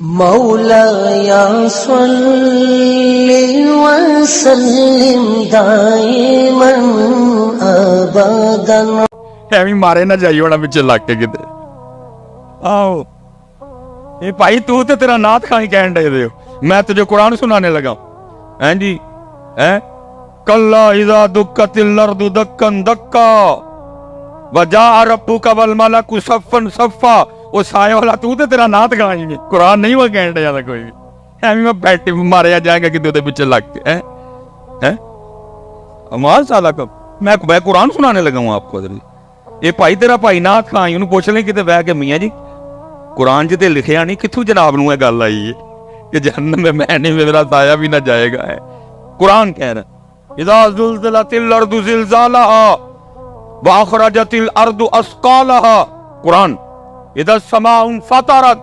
مولایا صلی وسلم دائما ابدا. ایویں مارے نہ جائی ہونا پچھے لگ کے کتے. آؤ یہ بھائی تو تے تیرا نعت خاں کہن دے ہو، میں تجھے قرآن سنانے لگا. ہیں جی کلا اذا دکت الارض دکن دکا وجاء ربک والملک صفا صفا. وہ سایہ والا تو تے تیرا نعت گائیں گے، قرآن نہیں وہ کہن دے جاتا کوئی بھی. ایویں میں بیٹھے ماریا جائے گا کہ دے پیچھے لگ کے امال سالہ کب میں قرآن سنانے لگا ہوں آپ کو. یہ بھائی تیرا بھائی نعت خاں انہوں پوچھ لیں کتے بہ کے میاں جی قرآن جتے لکھیا نہیں کتھوں جناب نو گل آئی ہے کہ جہنم میں میں نہیں میرا سایہ بھی نہ جائے گا. ہے قرآن کہہ رہا اذا زلزلت الارض زلزالها واخرجت الارض اثقالها. قرآن اذا السماء انفطرت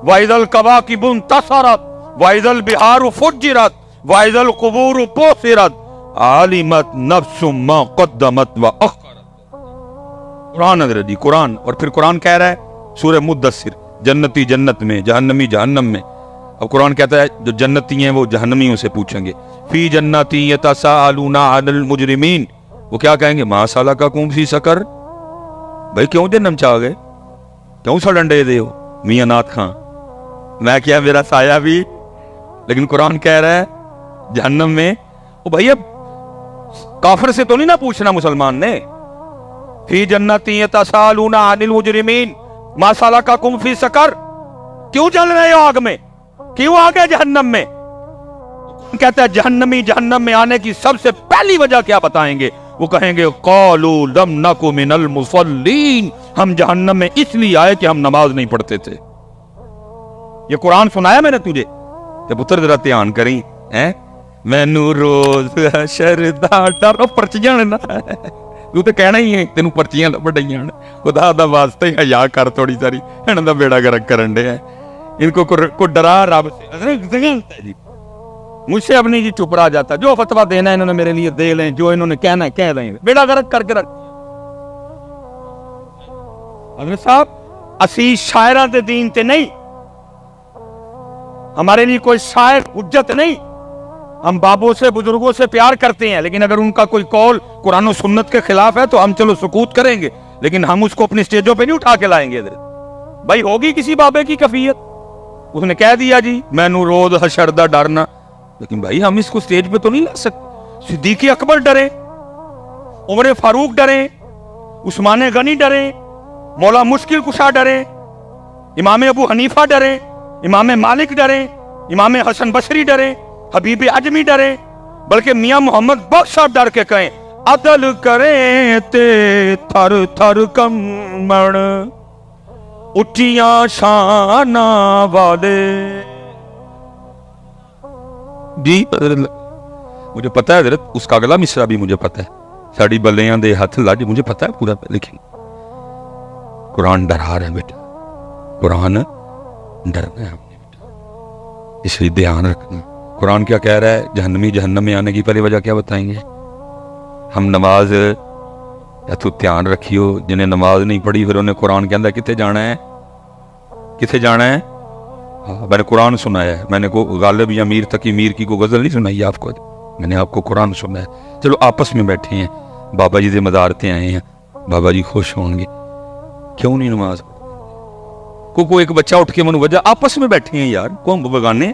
واذا الكواكب انتصرت واذا البحار فجرت واذا القبور بعثرت علمت نفس ما قدمت واخرت. قرآن حضرت جی قرآن. اور پھر قرآن کہہ رہا ہے سورہ مدثر جنتی جنت میں جہنمی جہنم میں. اب قرآن کہتا ہے جو جنتی ہیں وہ جہنمیوں سے پوچھیں گے فی جنتی یتساءلون عن المجرمین. وہ کیا کہیں گے ما سلککم فی سقر. بھائی کیوں جہنم چاہ گئے، کیوں سڑنڈے دے ہو میاں نعت خاں. میں کیا میرا سایہ بھی، لیکن قرآن کہہ رہا ہے جہنم میں. او بھائی اب کافر سے تو نہیں نہ پوچھنا مسلمان نے. فی جنتی یتساءلون عن المجرمین ما سلککم فی سقر. کیوں چل رہے ہو آگ میں، کیوں آ گئے جہنم میں. کہتا ہے جہنمی جہنم میں آنے کی سب سے پہلی وجہ کیا بتائیں گے. وہ کہیں گے قالوا لم نک من المصلین. ہم جہنم میں اس لیے آئے کہ ہم نماز نہیں پڑھتے تھے. یہ قرآن سنایا میں نے تجھے کہ پتر ذرا دھیان کریں. مینوں روز حشر دا ڈر. پرچیاں نا تو تے کہنا ہی ہے تینوں پرچیاں لبڑیاں خدا دا واسطے حیا کر تھوڑی ساری انہاں دا بیڑا گرک کرن دے ہیں. ان کو ڈرا رب سے. جی مجھ سے اب نہیں جی چپ رہا جاتا. جو فتویٰ دینا ہے انہوں نے میرے لیے دے لیں، جو انہوں نے کہنا ہے کہہ دیں. بیڑا گرک کر کے رکھ. حضرت صاحب اسی شاعرہ دے دین تے نہیں، ہمارے لیے کوئی شاعر حجت نہیں. ہم بابوں سے بزرگوں سے پیار کرتے ہیں، لیکن اگر ان کا کوئی قول قرآن و سنت کے خلاف ہے تو ہم چلو سکوت کریں گے، لیکن ہم اس کو اپنی سٹیجوں پہ نہیں اٹھا کے لائیں گے. بھائی ہوگی کسی بابے کی کفیت، اس نے کہہ دیا جی میں نو روز حشر دا ڈرنا، لیکن بھائی ہم اس کو سٹیج پہ تو نہیں لا سکتے. صدیق اکبر ڈرے، عمر فاروق ڈرے، عثمان غنی ڈرے، مولا مشکل کشا ڈرے، امام ابو حنیفہ ڈرے، امام مالک ڈرے، امام حسن بصری ڈرے، حبیب عجمی ڈرے، بلکہ میاں محمد بخش صاحب ڈر کے کہیں عدل کریں تے تھر تھر کمڑ اٹھیاں شانہ والے. جی مجھے پتا ہے حضرت اس کا اگلا مصرع بھی مجھے پتا ہے. ساڑی بلیاں دے ہاتھ لاج مجھے پتا ہے پورا لکھیں. قرآن ڈرا رہا ہے بیٹا، قرآن ڈرنا ہے ہم نے بیٹا، اس لیے دھیان رکھنا. قرآن کیا کہہ رہا ہے جہنمی جہنم میں آنے کی پہلی وجہ کیا بتائیں گے. ہم نماز یا تو دھیان رکھیو جنہیں نماز نہیں پڑھی پھر انہیں قرآن کہندا کتے جانا ہے، کتے جانا ہے. میں نے قرآن سنایا ہے، میں نے کو غالب یا میر تقی میر کی کو غزل نہیں سنائی آپ کو، میں نے آپ کو قرآن سنایا ہے. چلو آپس میں بیٹھے ہیں، بابا جی سے مزارتے آئے ہیں، بابا جی خوش ہوں گے کیوں نہیں نماز کو ایک بچہ اٹھ کے من وجہ آپس میں بیٹھے ہیں یار، کون بگانے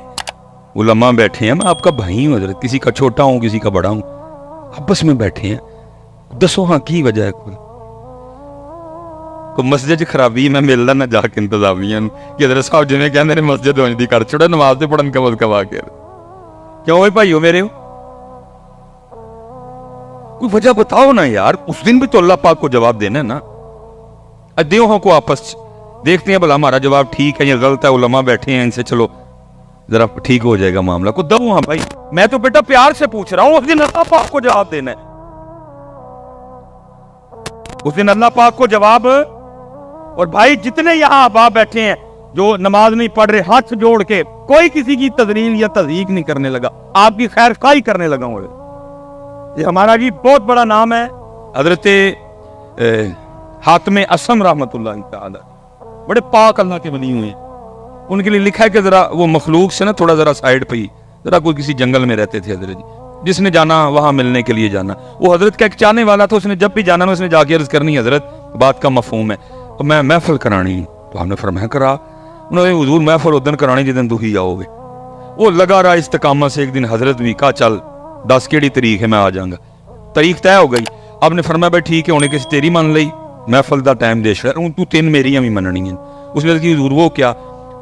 علماء بیٹھے ہیں، میں آپ کا بھائی ہوں حضرت، کسی کا چھوٹا ہوں کسی کا بڑا ہوں، آپس میں بیٹھے ہیں. دسو ہاں کی وجہ ہے کوئی مسجد خرابی میں ملنا نہ جا کے انتظامیہ کہ حضرت صاحب جنہیں کہنے نے مسجد ہونی دی کر چھوڑا نماز دے پڑھن کم از کم آ کے. کیوں ہوئے بھائیو میرے ہو کوئی وجہ بتاؤ نا یار. اس دن بھی تو اللہ پاک کو جواب دینا ہے نا. دیوہوں کو آپس دیکھتے ہیں بھلا ہمارا جواب ٹھیک ہے یا غلط ہے. علماء بیٹھے ہیں ان سے چلو ذرا ٹھیک ہو جائے گا معاملہ کو دو. ہاں بھائی میں تو بیٹا پیار سے پوچھ رہا ہوں، اس دن اللہ پاک کو جواب دینا ہے. اس دن اللہ پاک کو جواب. اور بھائی جتنے یہاں آبا بیٹھے ہیں جو نماز نہیں پڑھ رہے ہاتھ جوڑ کے کوئی کسی کی تذلیل یا تضحیق نہیں کرنے لگا، آپ کی خیر خواہی کرنے لگا ہوں. یہ ہمارا جی بہت بڑا نام ہے حضرت حاتم اسم رحمت اللہ تعالی، بڑے پاک اللہ کے ولی ہوئے ہیں. ان کے لیے لکھا ہے کہ ذرا وہ مخلوق سے نا تھوڑا ذرا سائڈ پہ ہی ذرا کوئی کسی جنگل میں رہتے تھے حضرت جی، جس نے جانا وہاں ملنے کے لیے جانا، وہ حضرت کا ایک چاہنے والا تھا، اس نے جب بھی جانا نا اس نے جا کے عرض کرنی حضرت بات کا مفہوم ہے تو میں محفل کرانی، تو ہم نے فرمایا کرا، انہوں نے حضور محفل ادن کرانی جدن تو ہی آؤ گے، وہ لگا رہا استقامت سے، ایک دن حضرت بھی کہا چل 10 کیڑی تاریخ ہے میں آ جاؤں گا، تاریخ طے ہو گئی، آپ نے فرمایا بھائی ٹھیک ہے ہونے کسی تیری من لئی محفل دا ٹائم دے شر تو 3 میریاں بھی مننی ہیں، اس نے کہا حضور وہ کیا،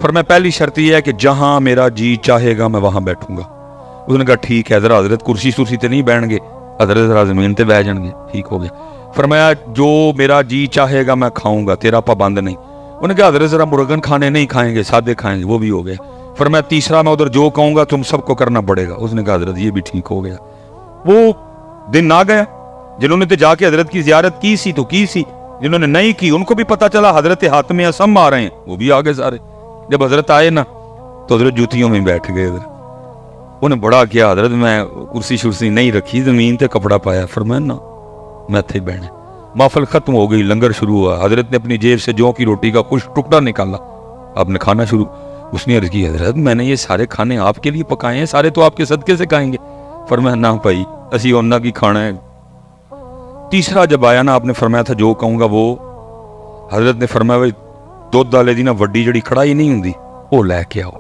فرمایا پہلی شرط یہ ہے کہ جہاں میرا جی چاہے گا میں وہاں بیٹھوں گا، اس نے کہا ٹھیک ہے ذرا حضرت کرسی سرسی تے نہیں بیٹھ گے، حضرت ذرا زمین تے بیٹھ جان گے، ٹھیک ہو گیا، فرمایا جو میرا جی چاہے گا میں کھاؤں گا تیرا پابند نہیں، انہوں نے کہا حضرت ذرا مرغن کھانے نہیں کھائیں گے سادے کھائیں گے، وہ بھی ہو گیا، فرمایا تیسرا میں ادھر جو کہوں گا تم سب کو کرنا پڑے گا، اس نے کہا حضرت یہ بھی ٹھیک ہو گیا، وہ دن آ گیا، جنہوں نے تو جا کے حضرت کی زیارت کی سی تو کی سی، جنہوں نے نہیں کی ان کو بھی پتا چلا حضرت حاتم اصم آ رہے ہیں، وہ بھی آگے سارے، جب حضرت آئے نا تو حضرت جوتیوں میں بیٹھ گئے، حضرت انہیں بڑا کیا حضرت میں کرسی شرسی نہیں رکھی زمین تے کپڑا پایا، فرمایا نا میں تھے بہنے، محفل ختم ہو گئی، لنگر شروع ہوا، حضرت نے اپنی جیب سے جو کی روٹی کا کچھ ٹکڑا نکالا، آپ نے کھانا شروع، اس نے عرض کی حضرت میں نے یہ سارے کھانے آپ کے لیے پکائے ہیں، سارے تو آپ کے صدقے سے کھائیں گے، فرمایا نہ بھائی اسی اونا کی کھانا ہے، تیسرا جب آیا نا آپ نے فرمایا تھا جو کہوں گا وہ، حضرت نے فرمایا بھائی دودھ ڈالے دی نا وڈی جڑی کڑائی نہیں ہوندی وہ لے کے آؤ،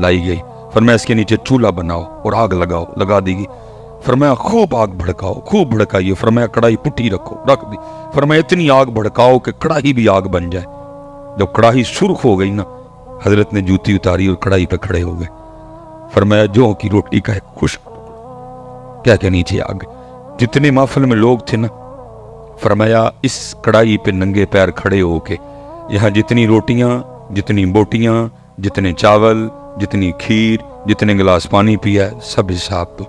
لائی گئی، فرمایا اس کے نیچے چولہا بناؤ اور آگ لگاؤ، لگا دی گئی، فرمایا خوب آگ بھڑکاؤ، خوب بھڑکائیے، فرمایا کڑائی پٹھی رکھو، رکھ دی، فرمایا اتنی آگ بھڑکاؤ کہ کڑاہی بھی آگ بن جائے، جب کڑاہی سرخ ہو گئی نا حضرت نے جوتی اتاری اور کڑائی پہ کھڑے ہو گئے، فرمایا جو کی روٹی کا ایک خشک کیا کہ نیچے آ گئے، جتنے محفل میں لوگ تھے نا فرمایا اس کڑائی پہ ننگے پیر کھڑے ہو کے یہاں جتنی روٹیاں، جتنی بوٹیاں، جتنے چاول، جتنی کھیر، جتنے گلاس پانی پیا ہے سب حساب تو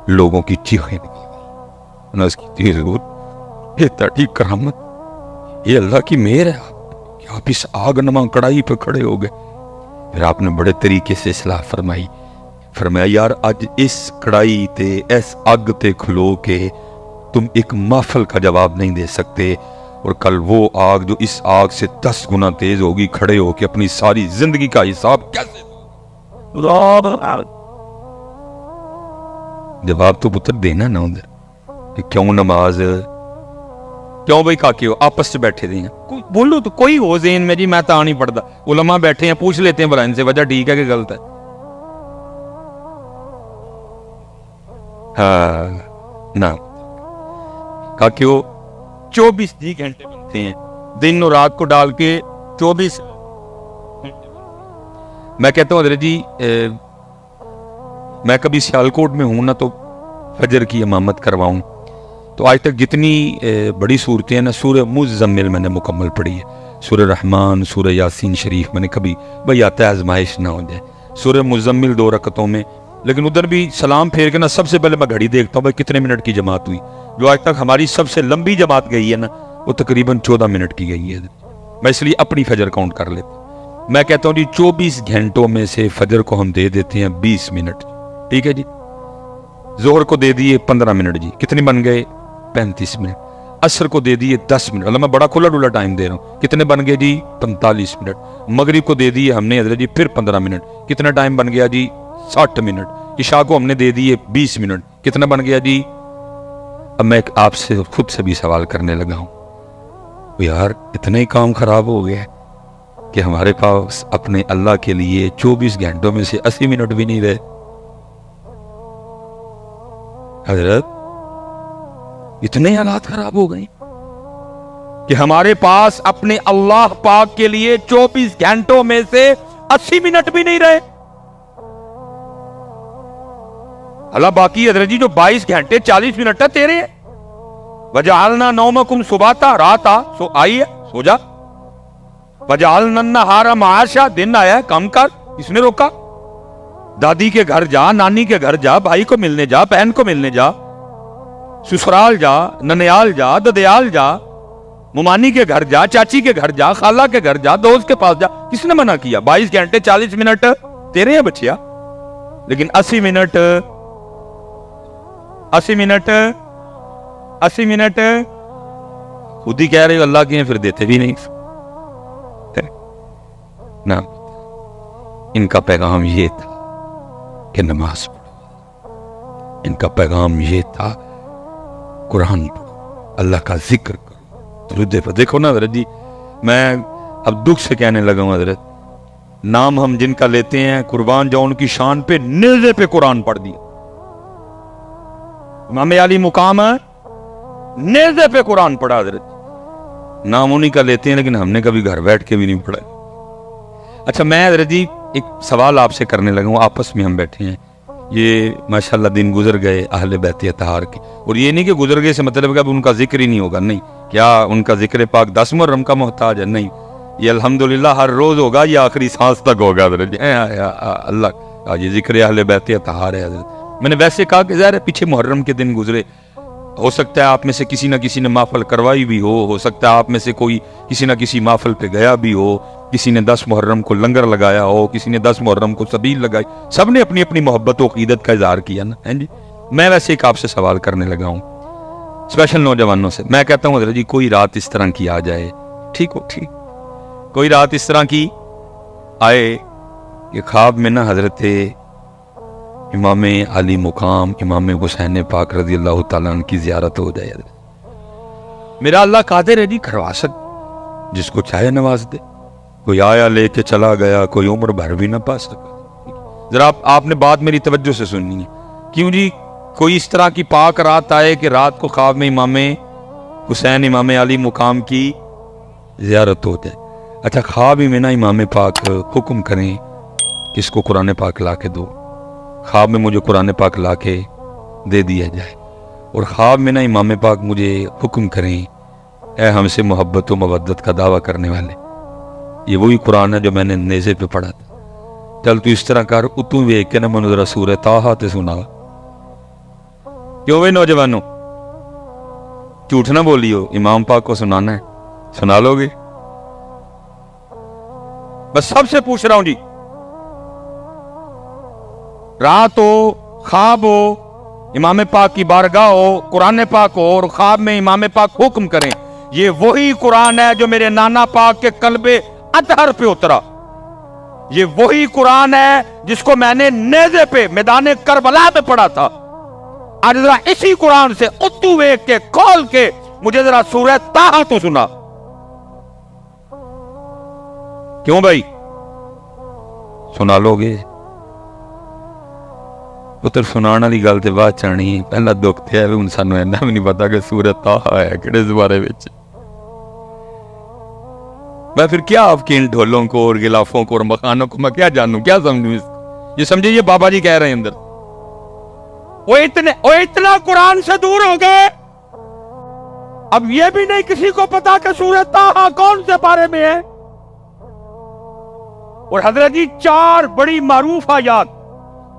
لوگوں کی چیخیں نکلی، اس کی تیر ضرور یہ تٹی کرامت، یہ اللہ کی مہر ہے کہ آپ اس آگ نما کڑائی پہ کھڑے ہو گئے، پھر آپ نے بڑے طریقے سے اصلاح فرمائی، فرمایا یار اج اس کڑائی تے اس اگ تے کھلو کے تم ایک محفل کا جواب نہیں دے سکتے، اور کل وہ آگ جو اس آگ سے 10 گنا تیز ہوگی کھڑے ہو کے اپنی ساری زندگی کا حساب کیسے جواب تو پتر دینا نہ ادھر کہ کیوں نماز، کیوں بھائی کاکے ہو آپس سے بیٹھے دے ہیں، بولو تو کوئی ہو ذہن میں جی میں تا نہیں پڑھتا، علماء بیٹھے ہیں پوچھ لیتے ہیں بھلا ان سے وجہ ٹھیک ہے کہ غلط ہے، ہاں نہ کاکے ہو 24 گھنٹے بنتے ہیں، دن اور رات کو ڈال کے 24 میں کہتا ہوں حضرت جی میں کبھی سیالکوٹ میں ہوں نا تو فجر کی امامت کرواؤں تو آج تک جتنی بڑی صورتیں ہیں نا سورہ مزمل میں نے مکمل پڑھی ہے، سورہ رحمان، سورہ یاسین شریف میں نے کبھی بھئی آتا ہے آزمائش نہ ہو جائے، سورہ مزمل 2 رکعتوں میں، لیکن ادھر بھی سلام پھیر کے نا سب سے پہلے میں گھڑی دیکھتا ہوں بھائی کتنے منٹ کی جماعت ہوئی، جو آج تک ہماری سب سے لمبی جماعت گئی ہے نا وہ تقریباً 14 منٹ کی گئی ہے، میں اس لیے اپنی فجر کاؤنٹ کر لیتا ہوں، میں کہتا ہوں جی 24 گھنٹوں میں سے فجر کو ہم دے دیتے ہیں 20 منٹ، ٹھیک ہے جی، ظہر کو دے دیے 15 منٹ جی، کتنے بن گئے 35 منٹ، عصر کو دے دیے 10 منٹ، اللہ میں بڑا کھلا ڈولا ٹائم دے رہا ہوں، کتنے بن گئے جی 45 منٹ، مغرب کو دے دیے ہم نے حضرت جی پھر 15 منٹ، کتنا ٹائم بن گیا جی 60 منٹ، عشاء کو ہم نے دے دیے 20 منٹ، کتنا بن گیا جی، اب میں آپ سے خود سے بھی سوال کرنے لگا ہوں، یار اتنا ہی کام خراب ہو گیا ہے کہ ہمارے پاس اپنے اللہ کے لیے 24 گھنٹوں میں سے 80 منٹ بھی نہیں رہے، حضرت اتنے حالات خراب ہو گئے کہ ہمارے پاس اپنے اللہ پاک کے لیے 24 گھنٹوں میں سے 80 منٹ بھی نہیں رہے، اللہ باقی حضرت جی جو 22 گھنٹے 40 منٹ ہے تیرے ہیں، وجعلنا نومکم سباتا، رات آ سو آئی ہے سو جا، وجعلنا النہار معاشا، دن آیا ہے کم کر، اس نے روکا، دادی کے گھر جا، نانی کے گھر جا، بھائی کو ملنے جا، بہن کو ملنے جا، سسرال جا، ننیال جا، ددیال جا، ممانی کے گھر جا، چاچی کے گھر جا، خالہ کے گھر جا، دوست کے پاس جا، کس نے منع کیا؟ 22 گھنٹے 40 منٹ تیرے ہیں بچیا، لیکن 80 منٹ 80 منٹ 80 منٹ خود ہی کہہ رہے ہو اللہ کے ہیں، پھر دیتے بھی نہیں نا، ان کا پیغام یہ تھا کہ نماز پڑھو، ان کا پیغام یہ تھا قرآن پڑھو، اللہ کا ذکر کرو، درود پر۔ دیکھو نا حضرت جی، میں اب دکھ سے کہنے لگا ہوں حضرت، نام ہم جن کا لیتے ہیں قربان جاؤ ان کی شان پہ نیزے پہ قرآن پڑھ دیا۔ امام علی مقام ہے، نیزے پہ قرآن پڑھا حضرت، نام انہی کا لیتے ہیں لیکن ہم نے کبھی گھر بیٹھ کے بھی نہیں پڑھا۔ اچھا میں حضرت جی ایک سوال آپ سے کرنے لگا ہوں، آپس میں ہم بیٹھے ہیں، یہ ماشاءاللہ دن گزر گئے اہل بیت اطہار کے، اور یہ نہیں کہ گزر گئے سے مطلب کہ اب ان کا ذکر ہی نہیں ہوگا، نہیں، کیا ان کا ذکر پاک 10 محرم کا محتاج ہے؟ نہیں، یہ الحمدللہ ہر روز ہوگا، یہ آخری سانس تک ہوگا حضرت جی، اللہ کا یہ ذکر اہل بیت اطہار ہے حضرت۔ میں نے ویسے کہا کہ ظاہر ہے پیچھے محرم کے دن گزرے، ہو سکتا ہے آپ میں سے کسی نہ کسی نے محفل کروائی بھی ہو سکتا ہے آپ میں سے کوئی کسی نہ کسی محفل پہ گیا بھی ہو، کسی نے 10 محرم کو لنگر لگایا ہو، کسی نے 10 محرم کو سبیل لگائی، سب نے اپنی اپنی محبت و عقیدت کا اظہار کیا نا، ہیں جی۔ میں ویسے ایک آپ سے سوال کرنے لگا ہوں اسپیشل نوجوانوں سے، میں کہتا ہوں حضرت جی کوئی رات اس طرح کی آ جائے، ٹھیک ہو، ٹھیک، کوئی رات اس طرح کی آئے کہ خواب میں نا حضرت امام علی مقام امام حسین پاک رضی اللہ تعالیٰ عنہ کی زیارت ہو جائے، میرا اللہ قادر ہے جی کروا سکتا، جس کو چاہے نواز دے، کوئی آیا لے کے چلا گیا، کوئی عمر بھر بھی نہ پا سکا۔ ذرا آپ نے بات میری توجہ سے سننی ہے، کیوں جی کوئی اس طرح کی پاک رات آئے کہ رات کو خواب میں امام حسین امام علی مقام کی زیارت ہو جائے۔ اچھا خواب ہی میں نا امام پاک حکم کریں کہ اس کو قرآن پاک لا کے دو، خواب میں مجھے قرآن پاک لا کے دے دیا جائے، اور خواب میں نا امام پاک مجھے حکم کریں اے ہم سے محبت و مودت کا دعویٰ کرنے والے، یہ وہی قرآن ہے جو میں نے نیزے پہ پڑھا تھا، چل تو اس طرح کر، اتوں ویک کے نا منو ذرا سورہ طٰہٰ تے سنا۔ کیوں بھائی نوجوانوں جھوٹ نہ بولیو، امام پاک کو سنانا ہے، سنا لو گے؟ بس سب سے پوچھ رہا ہوں جی، رات ہو، خواب ہو، امام پاک کی بارگاہ ہو، قرآن پاک ہو، اور خواب میں امام پاک حکم کریں، یہ وہی قرآن ہے جو میرے نانا پاک کے قلب اطہر پہ اترا، یہ وہی قرآن ہے جس کو میں نے نیزے پہ میدان کربلا پہ پڑھا تھا۔ آج ذرا اسی قرآن سے اتو ویک کے کھول کے مجھے ذرا سورہ طٰہٰ تو سنا۔ کیوں بھائی سنا لو گے؟ پتر سنان والی گل تے بعد چانی، پہلا دکھ تے ہے ہن سانوں اینا بھی نہیں پتا کہ سورہ طٰہٰ ہے کہڑے زبارے وچ۔ میں پھر کیا آپ کے ان ڈھولوں کو اور غلافوں کو اور مکانوں کو میں کیا جانوں، کیا سمجھوں اس کو؟ یہ سمجھے یہ بابا جی کہہ رہے ہیں اندر، وہ اتنا قرآن سے دور ہو گئے، اب یہ بھی نہیں کسی کو پتا کہ سورہ طٰہٰ کون سے پارے میں ہے۔ اور حضرت جی 4 بڑی معروف آیات،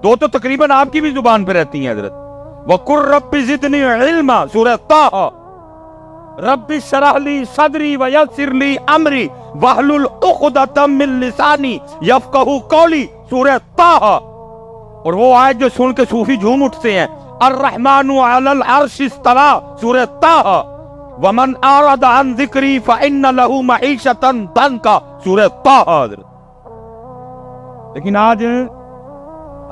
2 تو تقریباً آپ کی بھی زبان پہ رہتی ہیں حضرت، وَقُلْ رَبِّ زِدْنِي عِلْمًا سورہ طٰہٰ، رَبِّ اشْرَحْ لِي صَدْرِي وَيَسِّرْ لِي أَمْرِي وَاحْلُلْ عُقْدَةً مِّن لِّسَانِي يَفْقَهُوا قَوْلِي سورہ طٰہٰ۔ اور وہ آیت جو سن کے صوفی جھوم اٹھتے ہیں، الرحمن علی العرش استویٰ سورہ طٰہٰ، وَمَنْ أَعْرَضَ عَنْ ذِكْرِي فَإِنَّ لَهُ مَعِيشَةً ضَنْكًا سورہ طٰہٰ۔ لیکن آج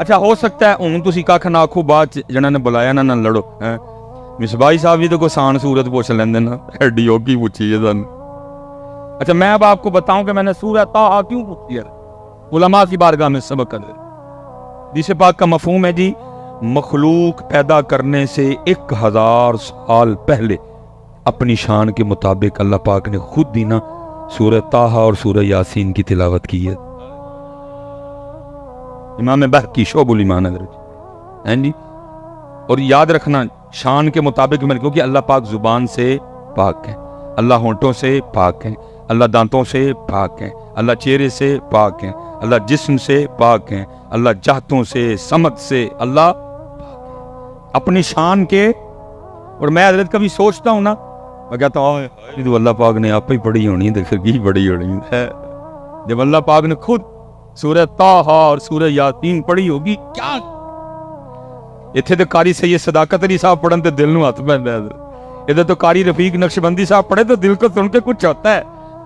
اچھا ہو سکتا ہے ہوں تسی کھ نہ آکھو، بات جنہاں نے بلایا نہ لڑو، مصباحی صاحب بھی تو کوئی سان صورت پوچھ لیندے نا، ایڈی اوکی پوچھی ہے سن۔ اچھا میں اب آپ کو بتاؤں کہ میں نے سورہ طٰہٰ کیوں پوچھی ہے، علماء کی بارگاہ میں سبق کر حدیث پاک کا مفہوم ہے جی، مخلوق پیدا کرنے سے 1000 سال پہلے اپنی شان کے مطابق اللہ پاک نے خود ہی نا سورہ طٰہٰ اور سورہ یاسین کی تلاوت کی ہے۔ امام بہقی شعب الایمان ہے جی، اور یاد رکھنا شان کے مطابق میں، کیونکہ اللہ پاک زبان سے پاک ہے، اللہ ہونٹوں سے پاک ہے، اللہ دانتوں سے پاک ہے، اللہ چہرے سے پاک ہے، اللہ جسم سے پاک ہے، اللہ جہتوں سے سمت سے اللہ اپنی شان کے۔ اور میں حضرت کبھی سوچتا ہوں نا، میں کہتا ہوں تو اللہ پاک نے آپ ہی پڑھی ہونی ہے، پھر کی پڑھی ہونی ہے، جب اللہ پاک نے خود سورہ طٰہٰ اور سورہ یاسین پڑھی ہوگی کیا؟ اتنے تو قاری سید صداقت علی صاحب پڑھن تے دل نو ہاتھ پیندا ہے، ادھر تو قاری رفیق نقشبندی صاحب پڑھے تو دل کو سن کے کچھ ہوتا ہے،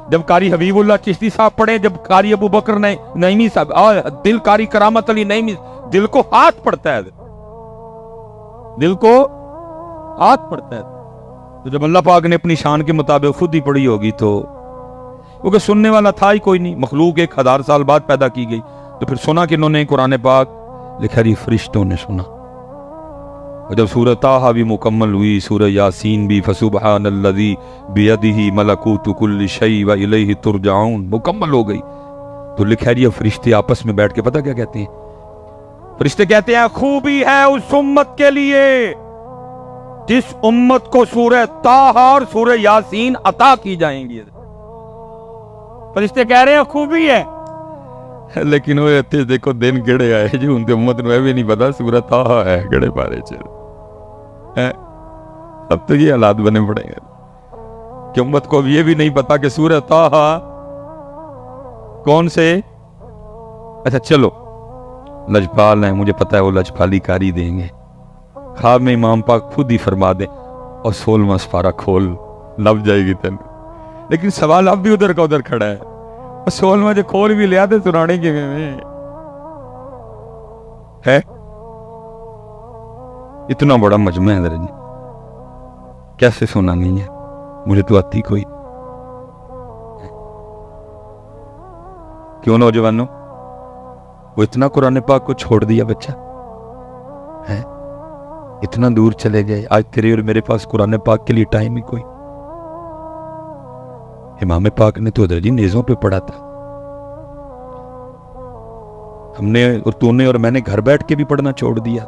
جب قاری حبیب اللہ چشتی صاحب پڑھے, جب قاری ابو بکر نعیمی صاحب, اور دل قاری کرامت علی نعیمی, دل کو ہاتھ پڑتا ہے, دل کو ہاتھ پڑتا ہے. تو جب اللہ پاک نے اپنی شان کے مطابق خود ہی پڑھی ہوگی تو, کیونکہ سننے والا تھا ہی کوئی نہیں, مخلوق 1000 سال بعد پیدا کی گئی, تو پھر سنا کہ انہوں نے قرآن پاک لکھا جی فرشتوں نے سنا. اور جب سورہ طٰہٰ بھی مکمل ہوئی, سورہ یاسین بھی, فسبحان الذی بیدہ ملکوت کل شیء والیہ ترجعون مکمل ہو گئی, تو لکھا جی فرشتے آپس میں بیٹھ کے پتہ کیا کہتے ہیں؟ فرشتے کہتے ہیں خوبی ہے اس امت کے لیے جس امت کو سورہ طٰہٰ اور سورہ یاسین عطا کی جائیں گی. فرشتے کہہ رہے ہیں خوبی ہے, لیکن وہ اتنے دیکھو دن گڑے آئے جی, ان کی امت نے بھی نہیں پتا سورہ طٰہٰ ہے گڑے پارے چل. اب تو یہ حالات بنے پڑے ہیں کہ امت کو یہ بھی نہیں پتا کہ سورہ طٰہٰ کون سے. اچھا چلو لجپال ہیں, مجھے پتا ہے وہ لجپالی کاری دیں گے, خواب میں امام پاک خود ہی فرما دیں اور 16واں سپارہ کھول, لب جائے گی تین. لیکن سوال اب بھی ادھر کا ادھر کھڑا ہے, اور 16واں جو کھول بھی لیا تو سنانے کے میں ہے. اتنا بڑا مجمع ہے جی, کیسے سنا نہیں ہے؟ مجھے تو آتی کوئی. کیوں نوجوانوں وہ اتنا قرآن پاک کو چھوڑ دیا بچہ ہے, اتنا دور چلے گئے. آج تیرے اور میرے پاس قرآن پاک کے لیے ٹائم ہی کوئی. امام پاک نے تو ادھر جی نیزوں پہ پڑھا تھا, ہم نے اور تو نے اور میں نے گھر بیٹھ کے بھی پڑھنا چھوڑ دیا.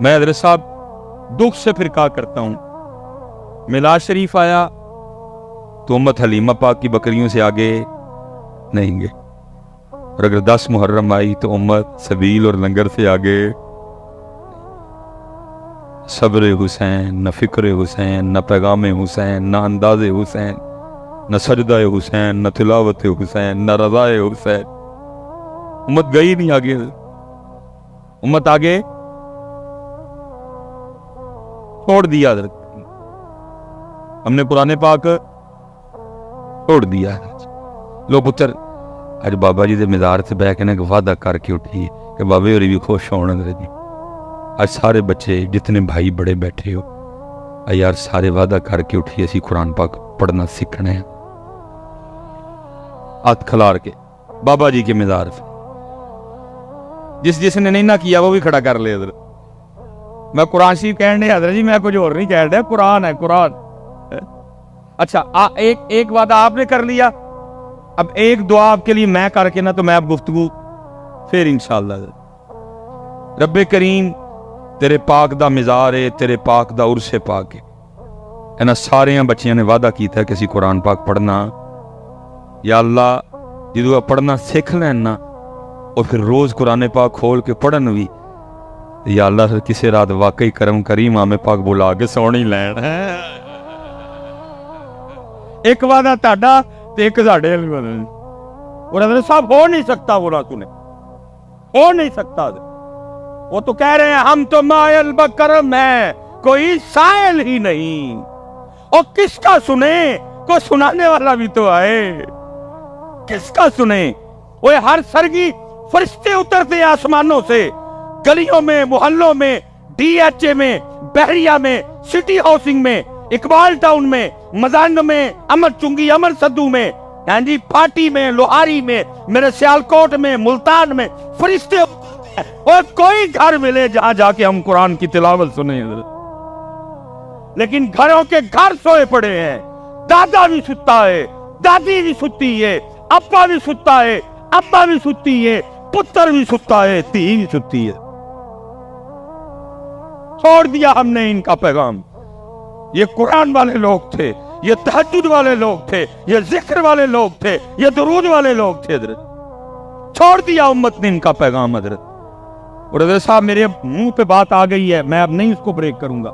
میں حضرت صاحب دکھ سے پھر کہا کرتا ہوں, میلاد شریف آیا تو امت حلیمہ پاک کی بکریوں سے آگے نہیں گے, اور اگر 10 محرم آئی تو امت سبیل اور لنگر سے آگے. صبر حسین, نہ فکر حسین, نہ پیغام حسین, نہ انداز حسین, نہ سجدہ حسین, نہ تلاوت حسین, نہ رضا حسین. امت گئی نہیں آگے, امت آگے چھوڑ دیا. ہم نے قرآن پاک چھوڑ دیا. لو پتر اج بابا جی دے مزار سے بہ کے وعدہ کر کے اٹھی کہ بابے ہوری بھی خوش ہونا جی. آج سارے بچے جتنے بھائی بڑے بیٹھے ہو, یار سارے وعدہ کر کے اٹھی اسی قرآن پاک پڑھنا سیکھنا ہے. ہاتھ کھلار کے بابا جی کے مزار سے, جس نے نہیں نہ کیا وہ بھی کھڑا کر لے. حضرت میں قرآن شریف کہنے حضرت جی, میں کچھ اور نہیں کہہ رہا, قرآن ہے قرآن. اچھا ایک وعدہ آپ نے کر لیا, اب ایک دعا آپ کے لیے میں کر کے نا, تو میں اب گفتگو پھر انشاءاللہ. رب کریم تیرے پاک دا مزار ہے, تیرے پاک دا عرس پاک ہے. اینا سارے بچیاں نے وعدہ کیتا ہے کہ اسی قرآن پاک پڑھنا. یا اللہ جدو پڑھنا سیکھ لینا اور پھر روز قرآن پاک کھول کے پڑھن بھی, یا اللہ سے کسی رات واقعی کرم کریم امام پاک بلا کے سونی لین. ایک وعدہ تہاڈا تے ایک ساڈے والا, اور حضرت صاحب ہو نہیں سکتا, بولا تو نے ہو نہیں سکتا. وہ تو کہہ رہے ہیں ہم تو مائل بکرم ہیں, کوئی سائل ہی نہیں, اور کس کا سنے, کو سنانے والا بھی تو آئے, کس کا سنے. وہ ہر سرگی فرشتے اترتے ہیں آسمانوں سے, گلیوں میں, محلوں میں, ڈی ایچ اے میں, بحریہ میں, سٹی ہاؤسنگ میں, اقبال ٹاؤن میں, مزانگ میں, امر چنگی, امر صدو میں, ہاں جی پاٹی میں, لوہاری میں, میرے سیالکوٹ میں, ملتان میں فرشتے. اور کوئی گھر ملے جہاں جا کے ہم قرآن کی تلاوت سنیں, لیکن گھروں کے گھر سوئے پڑے ہیں. دادا بھی ستا ہے, دادی بھی ستی ہے, ابا بھی ستا ہے, ابا بھی ستی ہے, پتر بھی ستا ہے, تھی بھی ستی ہے. چھوڑ دیا ہم نے ان کا پیغام. یہ قرآن والے لوگ تھے, یہ تہجد والے لوگ تھے, یہ ذکر والے لوگ تھے, یہ درود والے لوگ تھے. حضرت چھوڑ دیا امت نے ان کا پیغام. حضرت اور حضرت صاحب میرے منہ پہ بات آ گئی ہے, میں اب نہیں اس کو بریک کروں گا.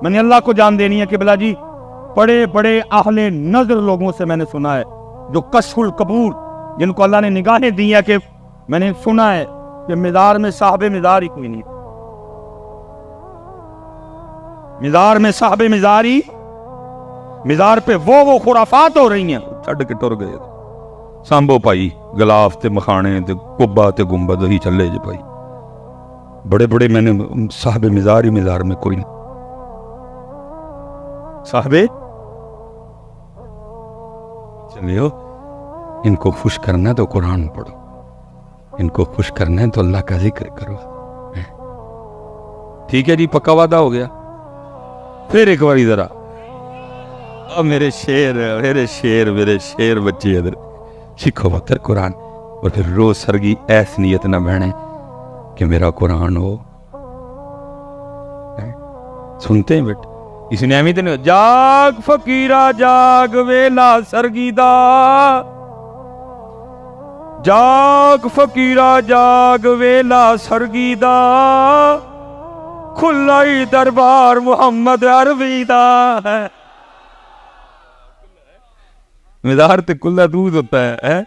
میں نے اللہ کو جان دینی ہے کہ بلا جی بڑے بڑے اہل نظر لوگوں سے میں نے سنا ہے, جو کشف القبور, جن کو اللہ نے نگاہیں دی ہے, کہ میں نے سنا ہے کہ مزار میں صاحب مزار ہی کوئی نہیں, مزار میں صاحب مزار ہی مزار پہ وہ خرافات ہو رہی ہیں، چھڈ کے ٹر گئے۔ سامبو بھائی گلاف تے مکھانے تے کبا تے گنبد ہی چلے جی بھائی، بڑے بڑے میں نے صاحب مزار ہی مزار میں کوئی نہیں۔ صاحب چلے ہو، ان کو خوش کرنا ہے تو قرآن پڑھو، ان کو خوش کرنا ہے تو اللہ کا ذکر کرو۔ ٹھیک ہے جی، پکا وعدہ ہو گیا۔ پھر ایک باری ذرا میرے شیر میرے شیر میرے شیر بچے ادھر سکھو بہتر قرآن، اور پھر روز سرگی ایس نیت نہ بہنے کہ میرا قرآن ہو۔ سنتے ہیں بیٹے، اس نے اہمیت نہیں، جاگ فقیرہ جاگ ویلا سرگی دا، جاگ فقیرہ جاگ ویلا سرگی دا، کھلا ہی دربار محمد عربی دا ہے۔ مزار تے کھلا دودھ ہوتا ہے۔